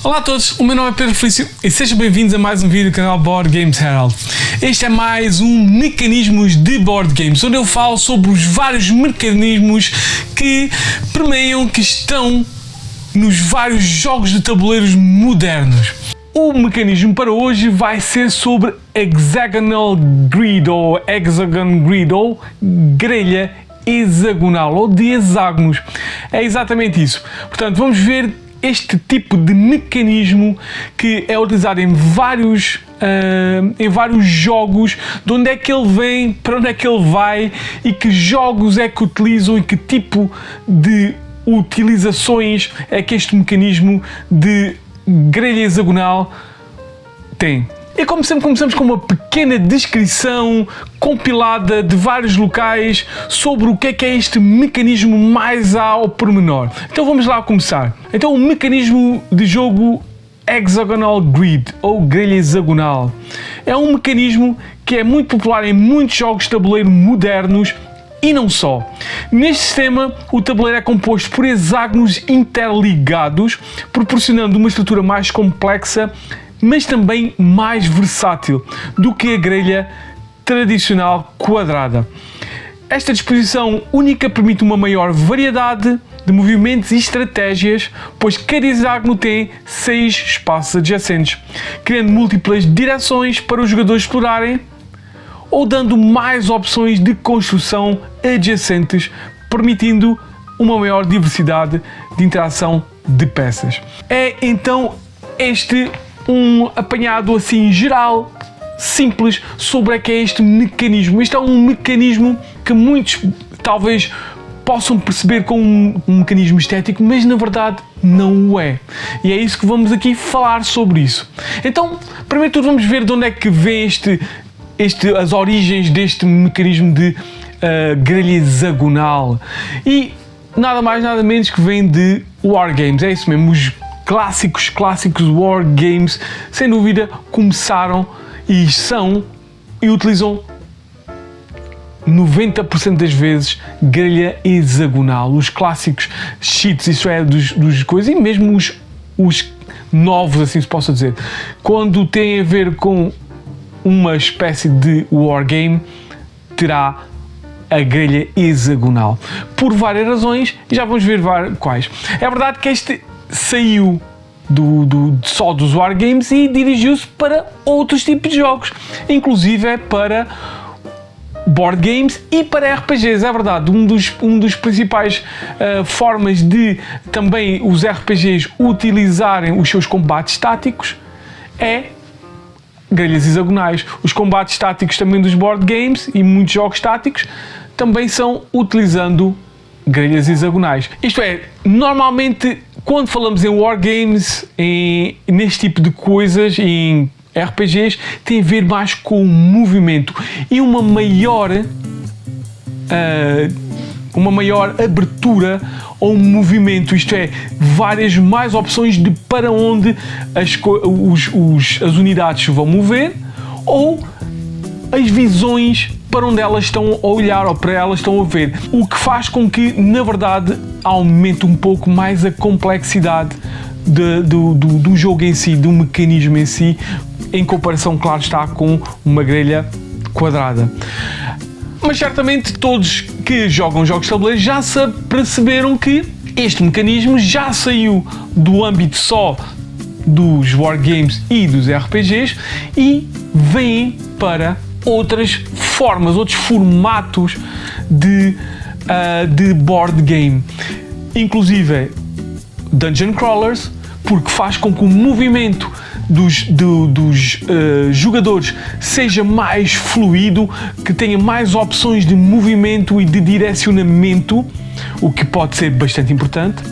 Olá a todos, o meu nome é Pedro Felício e sejam bem-vindos a mais um vídeo do canal Board Games Herald. Este é mais um Mecanismos de Board Games, onde eu falo sobre os vários mecanismos que permeiam, que estão nos vários jogos de tabuleiros modernos. O mecanismo para hoje vai ser sobre Hexagonal Grid ou Hexagon Grid ou grelha hexagonal ou de hexágonos. É exatamente isso. Portanto, vamos ver este tipo de mecanismo que é utilizado em vários jogos, de onde é que ele vem, para onde é que ele vai e que jogos é que utilizam e que tipo de utilizações é que este mecanismo de grelha hexagonal tem. E como sempre começamos com uma pequena descrição compilada de vários locais sobre o que é este mecanismo mais ao pormenor. Então vamos lá começar. Então o mecanismo de jogo Hexagonal Grid ou grelha hexagonal é um mecanismo que é muito popular em muitos jogos de tabuleiro modernos e não só. Neste sistema, o tabuleiro é composto por hexágonos interligados, proporcionando uma estrutura mais complexa, mas também mais versátil do que a grelha tradicional quadrada. Esta disposição única permite uma maior variedade de movimentos e estratégias, pois cada hexágono tem 6 espaços adjacentes, criando múltiplas direções para os jogadores explorarem ou dando mais opções de construção adjacentes, permitindo uma maior diversidade de interação de peças. É então este um apanhado assim geral, simples, sobre o que é este mecanismo. Este é um mecanismo que muitos talvez possam perceber como um mecanismo estético, mas na verdade não o é. E é isso que vamos aqui falar sobre isso. Então, primeiro de tudo vamos ver de onde é que vem as origens deste mecanismo de grelha hexagonal. E nada mais nada menos que vem de Wargames, é isso mesmo, os clássicos Wargames, sem dúvida, começaram e utilizam 90% das vezes grelha hexagonal. Os clássicos cheats, isso é, dos coisas, e mesmo os novos, assim se possa dizer, quando tem a ver com uma espécie de wargame, terá a grelha hexagonal. Por várias razões, e já vamos ver quais. É verdade que este saiu só dos wargames e dirigiu-se para outros tipos de jogos, inclusive para board games e para RPGs. É verdade, um dos principais formas de também os RPGs utilizarem os seus combates táticos é grelhas hexagonais. Os combates táticos também dos board games e muitos jogos táticos também são utilizando grelhas hexagonais. Isto é, normalmente quando falamos em wargames, neste tipo de coisas, em RPGs, tem a ver mais com o movimento e uma maior abertura ao movimento, isto é, várias mais opções de para onde as unidades vão mover ou as visões para onde elas estão a olhar ou para elas estão a ver, o que faz com que, na verdade, aumente um pouco mais a complexidade do jogo em si, do mecanismo em si, em comparação, claro está, com uma grelha quadrada. Mas certamente todos que jogam jogos de tabuleiro já se perceberam que este mecanismo já saiu do âmbito só dos wargames e dos RPGs e vem para outras formas, outros formatos de board game, inclusive dungeon crawlers, porque faz com que o movimento dos jogadores seja mais fluido, que tenha mais opções de movimento e de direcionamento, o que pode ser bastante importante.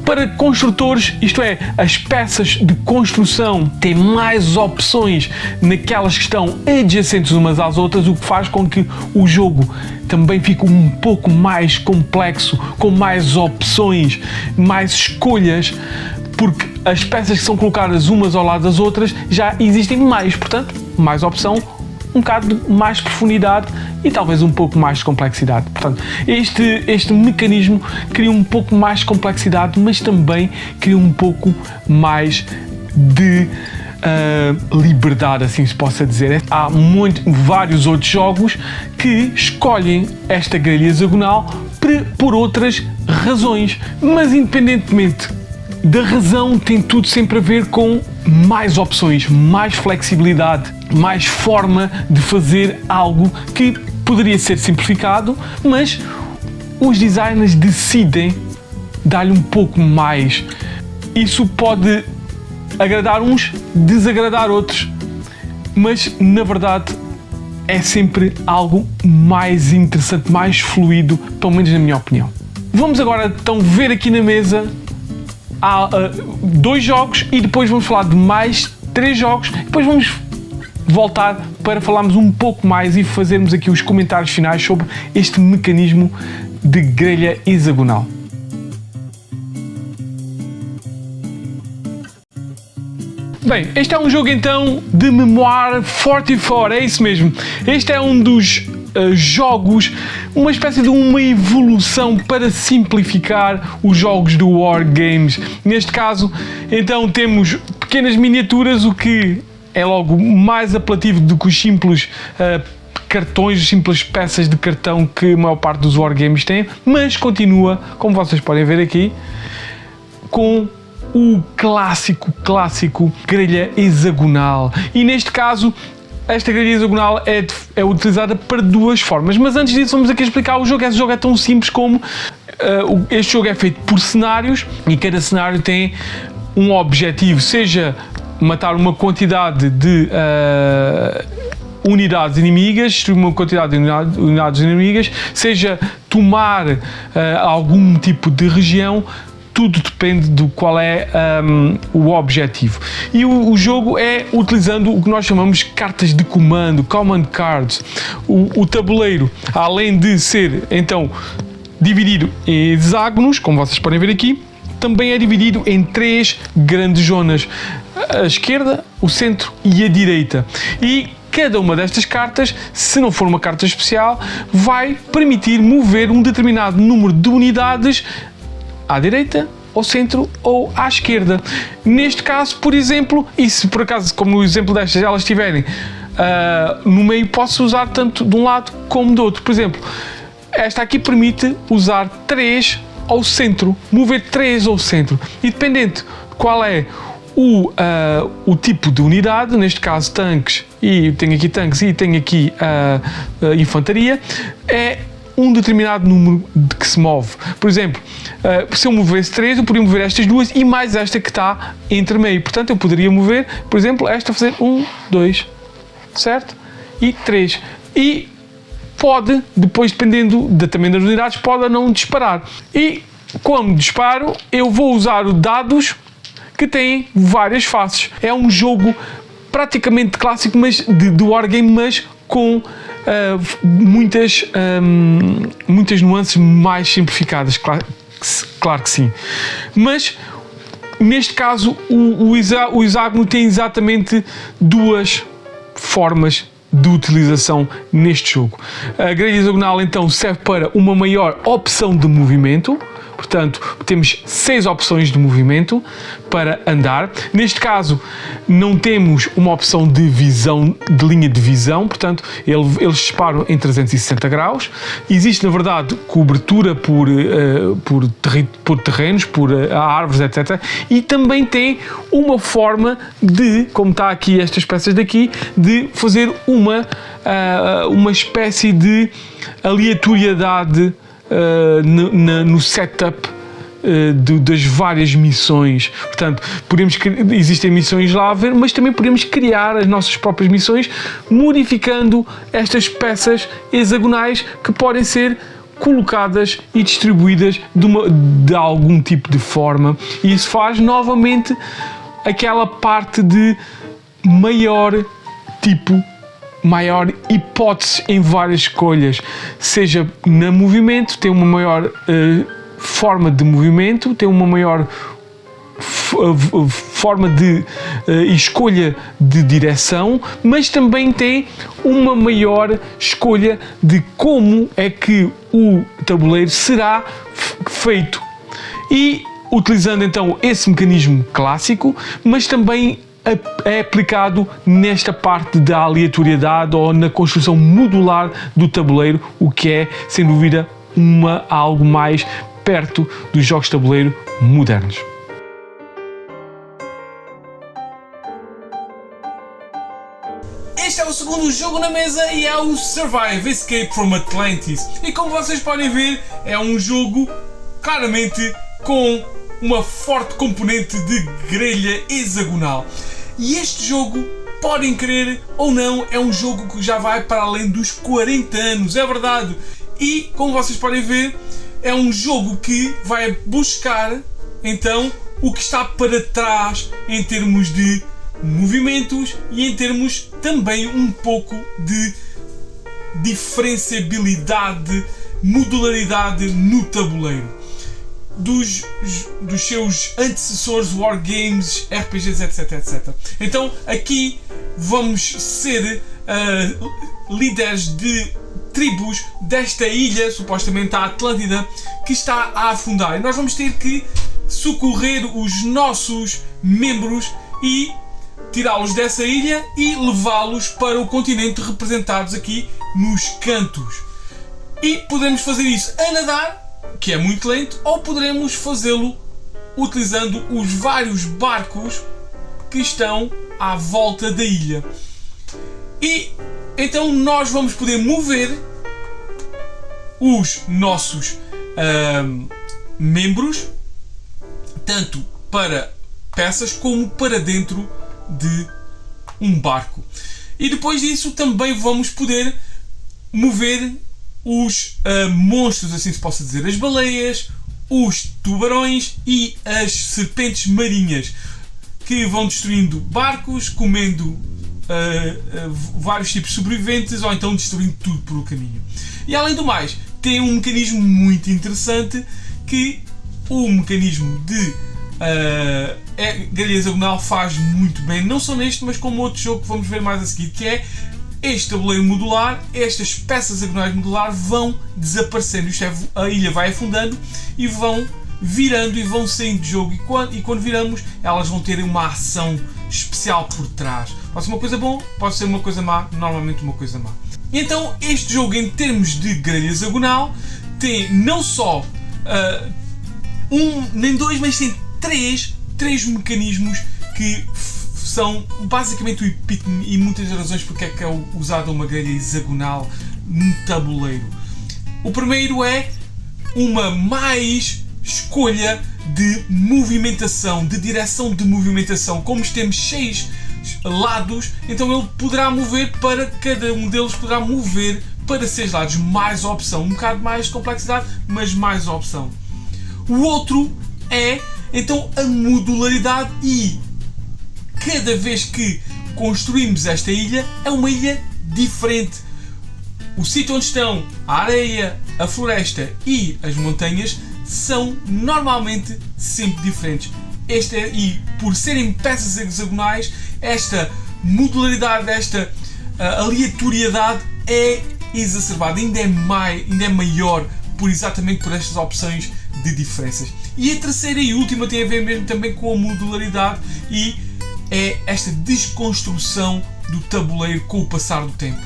Para construtores, isto é, as peças de construção têm mais opções naquelas que estão adjacentes umas às outras, o que faz com que o jogo também fique um pouco mais complexo, com mais opções, mais escolhas, porque as peças que são colocadas umas ao lado das outras já existem mais, portanto, mais opção, um bocado mais profundidade e talvez um pouco mais de complexidade. Portanto, este mecanismo cria um pouco mais de complexidade, mas também cria um pouco mais de liberdade, assim se possa dizer. Há vários outros jogos que escolhem esta grelha hexagonal por outras razões, mas independentemente da razão, tem tudo sempre a ver com mais opções, mais flexibilidade, mais forma de fazer algo que poderia ser simplificado, mas os designers decidem dar-lhe um pouco mais. Isso pode agradar uns, desagradar outros, mas na verdade é sempre algo mais interessante, mais fluido, pelo menos na minha opinião. Vamos agora então ver aqui na mesa. Há 2 jogos e depois vamos falar de mais 3 jogos. Depois vamos voltar para falarmos um pouco mais e fazermos aqui os comentários finais sobre este mecanismo de grelha hexagonal. Bem, este é um jogo então de Memoir 44, é isso mesmo. Este é um dos jogos, uma espécie de uma evolução para simplificar os jogos do Wargames. Neste caso, então temos pequenas miniaturas, o que é logo mais apelativo do que os simples cartões, as simples peças de cartão que a maior parte dos Wargames tem, mas continua, como vocês podem ver aqui, com o clássico grelha hexagonal. E neste caso, esta grelha hexagonal é utilizada para 2 formas, mas antes disso vamos aqui explicar o jogo. Este jogo é tão simples como este jogo é feito por cenários e cada cenário tem um objetivo, seja matar uma quantidade de unidades inimigas, destruir uma quantidade de unidades inimigas, seja tomar algum tipo de região. Tudo depende do qual é o objetivo. E o jogo é utilizando o que nós chamamos de cartas de comando, command cards. O tabuleiro, além de ser então dividido em hexágonos, como vocês podem ver aqui, também é dividido em 3 grandes zonas: a esquerda, o centro e a direita. E cada uma destas cartas, se não for uma carta especial, vai permitir mover um determinado número de unidades à direita, ao centro ou à esquerda. Neste caso, por exemplo, e se por acaso, como no exemplo destas, elas estiverem no meio, posso usar tanto de um lado como do outro. Por exemplo, esta aqui permite usar 3 ao centro, mover 3 ao centro. E dependente de qual é o tipo de unidade, neste caso tanques, e tenho aqui tanques e tenho aqui infantaria, é um determinado número de que se move. Por exemplo, se eu movesse 3, eu poderia mover estas 2 e mais esta que está entre meio. Portanto, eu poderia mover, por exemplo, esta fazer 1, 2, certo? E 3. E pode, depois dependendo também das unidades, pode ou não disparar. E como disparo, eu vou usar os dados que têm várias faces. É um jogo praticamente clássico, mas do Wargame, mas com muitas nuances mais simplificadas, claro que sim. Mas neste caso o hexágono tem exatamente 2 formas de utilização neste jogo. A grelha hexagonal então serve para uma maior opção de movimento. Portanto, temos 6 opções de movimento para andar. Neste caso, não temos uma opção de visão, de linha de visão, portanto, eles disparam em 360 graus. Existe, na verdade, cobertura por terrenos, por árvores, etc. E também tem uma forma de, como está aqui estas peças daqui, de fazer uma espécie de aleatoriedade no setup das várias missões. Portanto, existem missões lá a ver, mas também podemos criar as nossas próprias missões modificando estas peças hexagonais que podem ser colocadas e distribuídas de algum tipo de forma, e isso faz novamente aquela parte de maior hipótese em várias escolhas, seja no movimento, tem uma maior forma de movimento, tem uma maior forma de escolha de direção, mas também tem uma maior escolha de como é que o tabuleiro será feito. E utilizando então esse mecanismo clássico, mas também é aplicado nesta parte da aleatoriedade ou na construção modular do tabuleiro, o que é, sem dúvida, algo mais perto dos jogos de tabuleiro modernos. Este é o segundo jogo na mesa e é o Survive Escape from Atlantis. E como vocês podem ver, é um jogo claramente com uma forte componente de grelha hexagonal. E este jogo, podem crer ou não, é um jogo que já vai para além dos 40 anos, é verdade. E como vocês podem ver, é um jogo que vai buscar então o que está para trás em termos de movimentos e em termos também um pouco de diferenciabilidade, modularidade no tabuleiro dos seus antecessores, wargames, RPGs, etc, etc. Então aqui vamos ser líderes de tribos desta ilha, supostamente a Atlântida, que está a afundar. E nós vamos ter que socorrer os nossos membros e tirá-los dessa ilha e levá-los para o continente, representados aqui nos cantos. E podemos fazer isso a nadar, que é muito lento, ou poderemos fazê-lo utilizando os vários barcos que estão à volta da ilha. E então nós vamos poder mover os nossos membros tanto para peças como para dentro de um barco. E depois disso também vamos poder mover os monstros, assim se possa dizer, as baleias, os tubarões e as serpentes marinhas, que vão destruindo barcos, comendo vários tipos de sobreviventes, ou então destruindo tudo pelo caminho. E além do mais, tem um mecanismo muito interessante, que o mecanismo de grelha hexagonal faz muito bem, não só neste, mas como outro jogo que vamos ver mais a seguir, que é este tabuleiro modular. Estas peças hexagonais modular vão desaparecendo, a ilha vai afundando e vão virando e vão saindo de jogo, e quando viramos elas vão ter uma ação especial por trás. Pode ser uma coisa boa, pode ser uma coisa má, normalmente uma coisa má. Então este jogo, em termos de grelha hexagonal, tem não só nem dois, mas tem três mecanismos que são basicamente o epítome e muitas razões porque é que é usada uma grelha hexagonal num tabuleiro. O primeiro é uma mais escolha de movimentação, de direção de movimentação. Como temos 6 lados, então ele poderá mover para cada um deles, poderá mover para 6 lados, mais opção, um bocado mais complexidade, mas mais opção. O outro é então a modularidade, e cada vez que construímos esta ilha é uma ilha diferente. O sítio onde estão a areia, a floresta e as montanhas são normalmente sempre diferentes. E por serem peças hexagonais, esta modularidade, esta aleatoriedade é exacerbada, ainda é maior, exatamente por estas opções de diferenças. E a terceira e última tem a ver mesmo também com a modularidade, e é esta desconstrução do tabuleiro com o passar do tempo,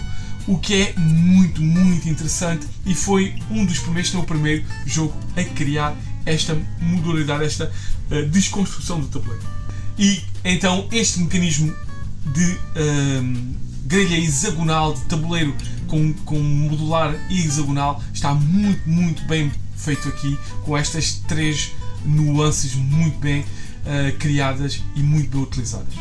o que é muito, muito interessante, e foi um dos primeiros, se não o primeiro jogo a criar esta modularidade, esta desconstrução do tabuleiro. E então este mecanismo de grelha hexagonal, de tabuleiro com modular e hexagonal, está muito, muito bem feito aqui, com estas 3 nuances muito bem criadas e muito bem utilizadas.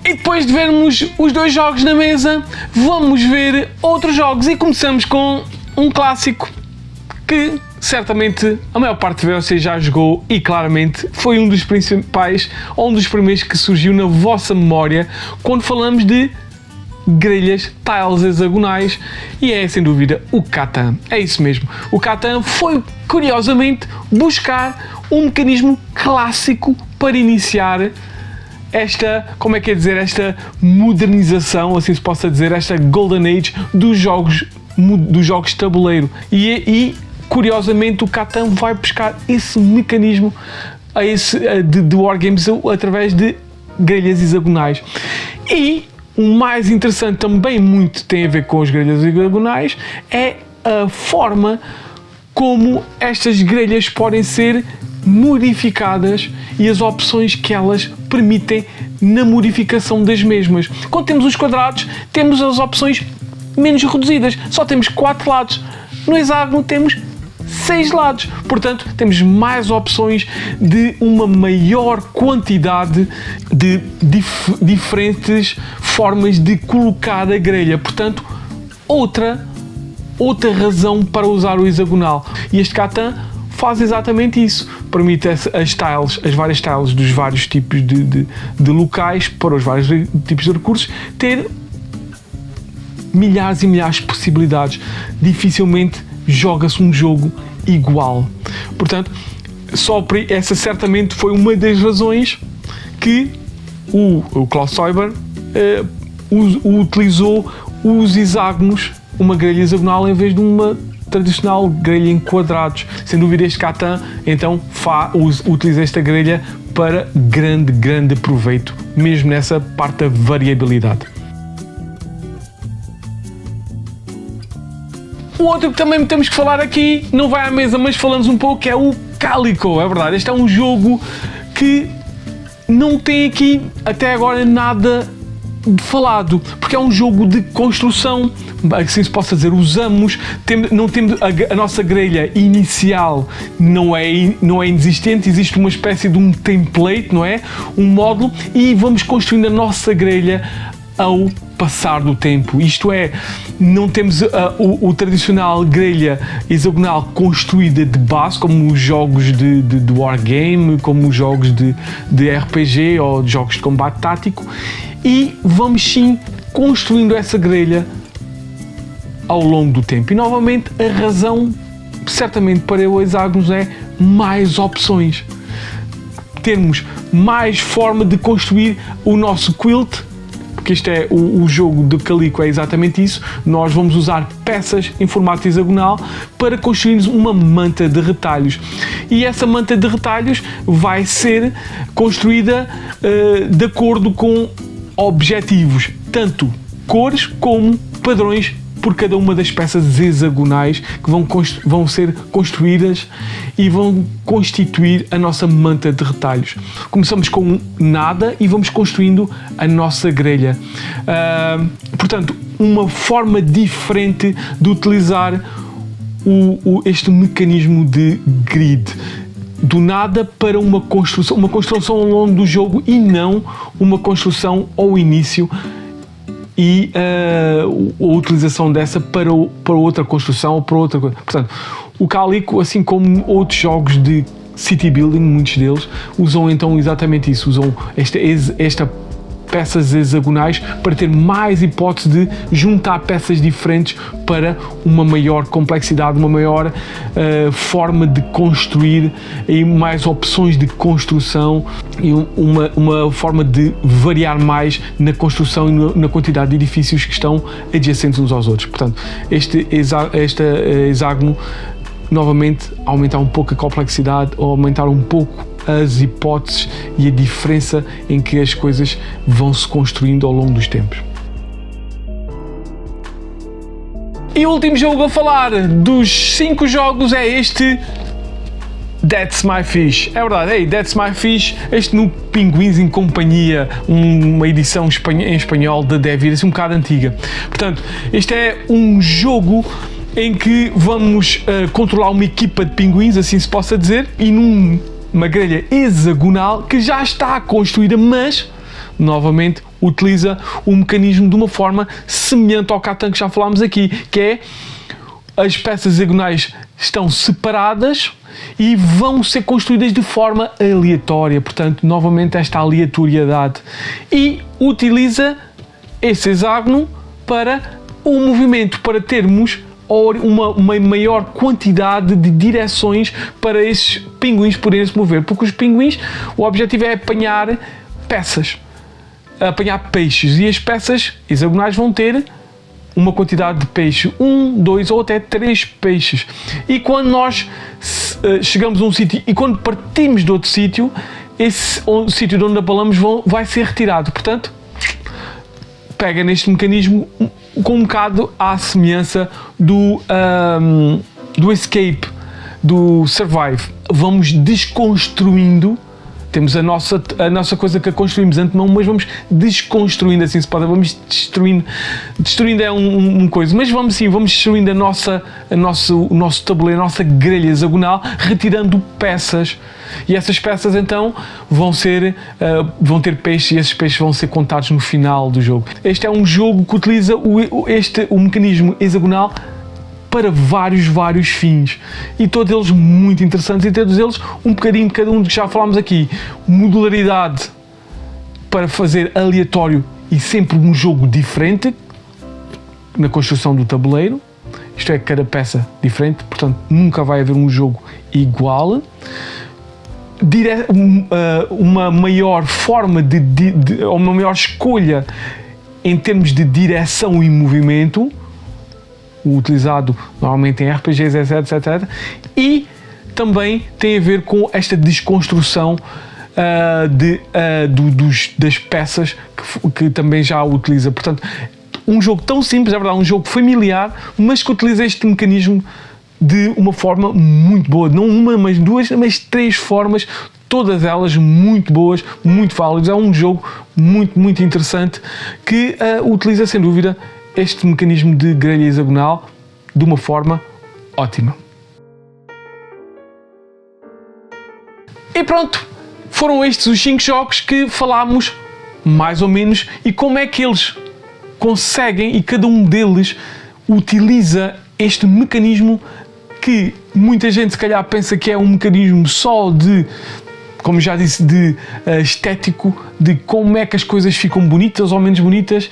E depois de vermos os 2 jogos na mesa, vamos ver outros jogos, e começamos com um clássico que certamente a maior parte de vocês já jogou, e claramente foi um dos principais, ou um dos primeiros que surgiu na vossa memória quando falamos de grelhas, tiles hexagonais, e é sem dúvida o Catan. É isso mesmo. O Catan foi, curiosamente, buscar um mecanismo clássico para iniciar esta, como é que é dizer, esta modernização, assim se possa dizer, esta Golden Age dos jogos de tabuleiro. E curiosamente o Catan vai buscar esse mecanismo de wargames através de grelhas hexagonais. E o mais interessante também muito tem a ver com as grelhas hexagonais é a forma como estas grelhas podem ser modificadas e as opções que elas permitem na modificação das mesmas. Quando temos os quadrados, temos as opções menos reduzidas, só temos 4 lados. No hexágono temos 6 lados, portanto temos mais opções de uma maior quantidade de diferentes formas de colocar a grelha, portanto outra razão para usar o hexagonal. E este Catan faz exatamente isso, permite as várias tiles dos vários tipos de locais para os vários tipos de recursos ter milhares e milhares de possibilidades. Dificilmente joga-se um jogo igual. Portanto, essa certamente foi uma das razões que o Klaus Teuber utilizou os hexágonos, uma grelha hexagonal em vez de uma tradicional grelha em quadrados. Sem dúvida este Catan então utiliza esta grelha para grande proveito, mesmo nessa parte da variabilidade. O outro que também temos que falar aqui, não vai à mesa, mas falamos um pouco, é o Calico. É verdade, este é um jogo que não tem aqui até agora nada falado, porque é um jogo de construção, assim se possa dizer. Não temos a nossa grelha inicial, não é inexistente, existe uma espécie de um template, não é? Um módulo, e vamos construindo a nossa grelha ao passar do tempo. Isto é, não temos o tradicional grelha hexagonal construída de base, como os jogos de wargame, como os jogos de RPG ou de jogos de combate tático, e vamos sim construindo essa grelha ao longo do tempo. E novamente a razão certamente para o hexágonos é mais opções, termos mais forma de construir o nosso quilt, porque este é o jogo de Calico, é exatamente isso. Nós vamos usar peças em formato hexagonal para construirmos uma manta de retalhos, e essa manta de retalhos vai ser construída de acordo com objetivos, tanto cores como padrões por cada uma das peças hexagonais que vão ser construídas e vão constituir a nossa manta de retalhos. Começamos com nada e vamos construindo a nossa grelha. Portanto, uma forma diferente de utilizar este mecanismo de grid. Do nada para uma construção ao longo do jogo e não uma construção ao início e a utilização dessa para outra construção ou para outra coisa. Portanto, o Calico, assim como outros jogos de city building, muitos deles, usam então exatamente isso, usam esta peças hexagonais para ter mais hipótese de juntar peças diferentes para uma maior complexidade, uma maior forma de construir e mais opções de construção e uma forma de variar mais na construção e na quantidade de edifícios que estão adjacentes uns aos outros. Portanto, este hexágono novamente aumentar um pouco a complexidade ou aumentar um pouco as hipóteses e a diferença em que as coisas vão se construindo ao longo dos tempos. E o último jogo a falar dos 5 jogos é este That's My Fish. É verdade, That's My Fish, este no Pinguins em Companhia, uma edição em espanhol da Devir, assim um bocado antiga. Portanto, este é um jogo em que vamos controlar uma equipa de pinguins, assim se possa dizer, e numa grelha hexagonal que já está construída, mas novamente utiliza o mecanismo de uma forma semelhante ao Catan que já falámos aqui, que é as peças hexagonais estão separadas e vão ser construídas de forma aleatória, portanto novamente esta aleatoriedade, e utiliza esse hexágono para o movimento, para termos uma maior quantidade de direções para esses pinguins poderem se mover, porque os pinguins, o objetivo é apanhar peças, apanhar peixes, e as peças hexagonais vão ter uma quantidade de peixe, 1, 2 ou até 3 peixes. E quando nós chegamos a um sítio e quando partimos de outro sítio, esse sítio de onde abalamos vai ser retirado. Portanto, pega neste mecanismo com um bocado à semelhança do escape, do survive. Vamos desconstruindo. Temos a nossa coisa que a construímos antemão, mas vamos desconstruindo, assim se pode, vamos destruindo. Destruindo é uma coisa, mas vamos destruindo o nosso tabuleiro, a nossa grelha hexagonal, retirando peças. E essas peças então vão ter peixes, e esses peixes vão ser contados no final do jogo. Este é um jogo que utiliza o mecanismo hexagonal para vários fins, e todos eles muito interessantes, e todos eles um bocadinho de cada um que já falámos aqui. Modularidade para fazer aleatório e sempre um jogo diferente na construção do tabuleiro, isto é, cada peça diferente, portanto nunca vai haver um jogo igual. Uma maior forma uma maior escolha em termos de direção e movimento, utilizado normalmente em RPGs, etc. E também tem a ver com esta desconstrução das peças que também já utiliza. Portanto, um jogo tão simples, é verdade, um jogo familiar, mas que utiliza este mecanismo de uma forma muito boa. Não uma, mas duas, mas 3 formas, todas elas muito boas, muito válidas. É um jogo muito interessante que utiliza, sem dúvida, este mecanismo de grelha hexagonal de uma forma ótima. E pronto, foram estes os 5 jogos que falámos, mais ou menos, e como é que eles conseguem, e cada um deles utiliza este mecanismo que muita gente se calhar pensa que é um mecanismo só de, como já disse, de estético, de como é que as coisas ficam bonitas ou menos bonitas.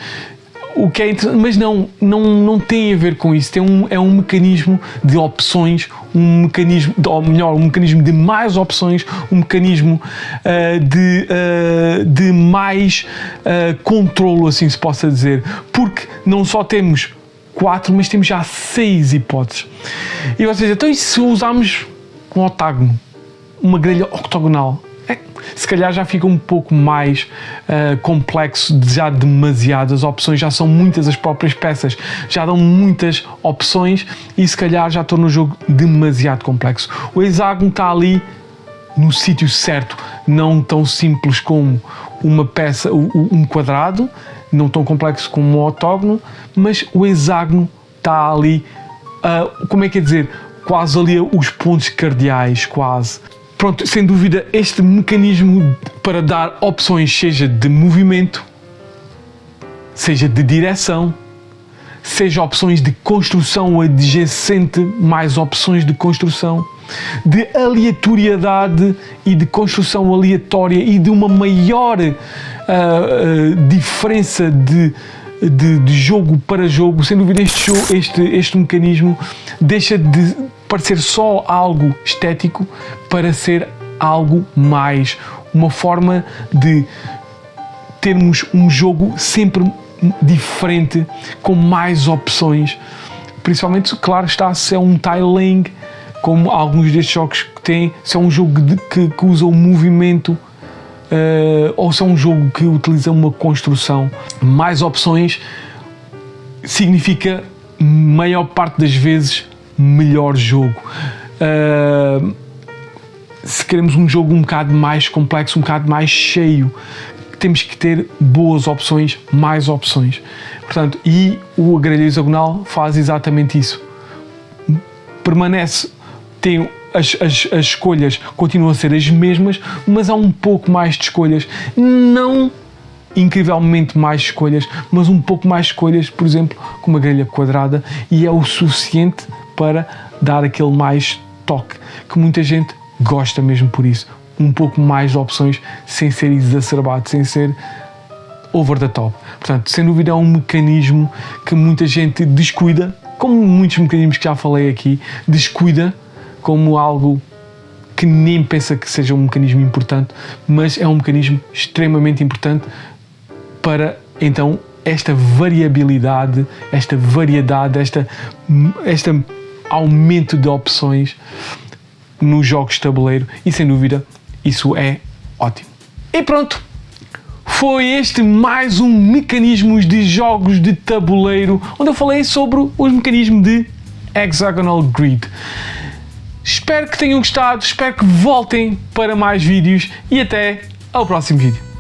O que é mas não tem a ver com isso. É um mecanismo de opções, um mecanismo de mais opções, um mecanismo de mais controlo, assim se possa dizer, porque não só temos 4, mas temos já 6 hipóteses. E ou seja, então e se usarmos um octágono, uma grelha octogonal? Se calhar já fica um pouco mais complexo, já demasiadas opções, já são muitas as próprias peças, já dão muitas opções e se calhar já torna o jogo demasiado complexo. O hexágono está ali no sítio certo, não tão simples como uma peça, um quadrado, não tão complexo como um octógono, mas o hexágono está ali, como é que é dizer, quase ali os pontos cardeais, quase. Pronto, sem dúvida, este mecanismo para dar opções, seja de movimento, seja de direção, seja opções de construção adjacente, mais opções de construção, de aleatoriedade e de construção aleatória e de uma maior diferença de jogo para jogo, sem dúvida este mecanismo deixa de parecer só algo estético para ser algo mais, uma forma de termos um jogo sempre diferente, com mais opções, principalmente, claro está, se é um tiling, como alguns destes jogos que têm, se é um jogo que usa o movimento, ou se é um jogo que utiliza uma construção. Mais opções significa, maior parte das vezes, melhor jogo. Se queremos um jogo um bocado mais complexo, um bocado mais cheio, temos que ter boas opções, mais opções. Portanto, e o grelha hexagonal faz exatamente isso. Permanece, tem as escolhas continuam a ser as mesmas, mas há um pouco mais de escolhas. Não incrivelmente mais escolhas, mas um pouco mais escolhas, por exemplo, com uma grelha quadrada, e é o suficiente para dar aquele mais toque, que muita gente gosta mesmo por isso. Um pouco mais de opções, sem ser exacerbado, sem ser over the top. Portanto, sem dúvida é um mecanismo que muita gente descuida, como muitos mecanismos que já falei aqui, descuida como algo que nem pensa que seja um mecanismo importante, mas é um mecanismo extremamente importante para, então, esta variabilidade, esta variedade, este aumento de opções nos jogos de tabuleiro, e sem dúvida isso é ótimo. E pronto, foi este mais um Mecanismos de Jogos de Tabuleiro, onde eu falei sobre os mecanismos de Hexagonal Grid. Espero que tenham gostado, espero que voltem para mais vídeos e até ao próximo vídeo.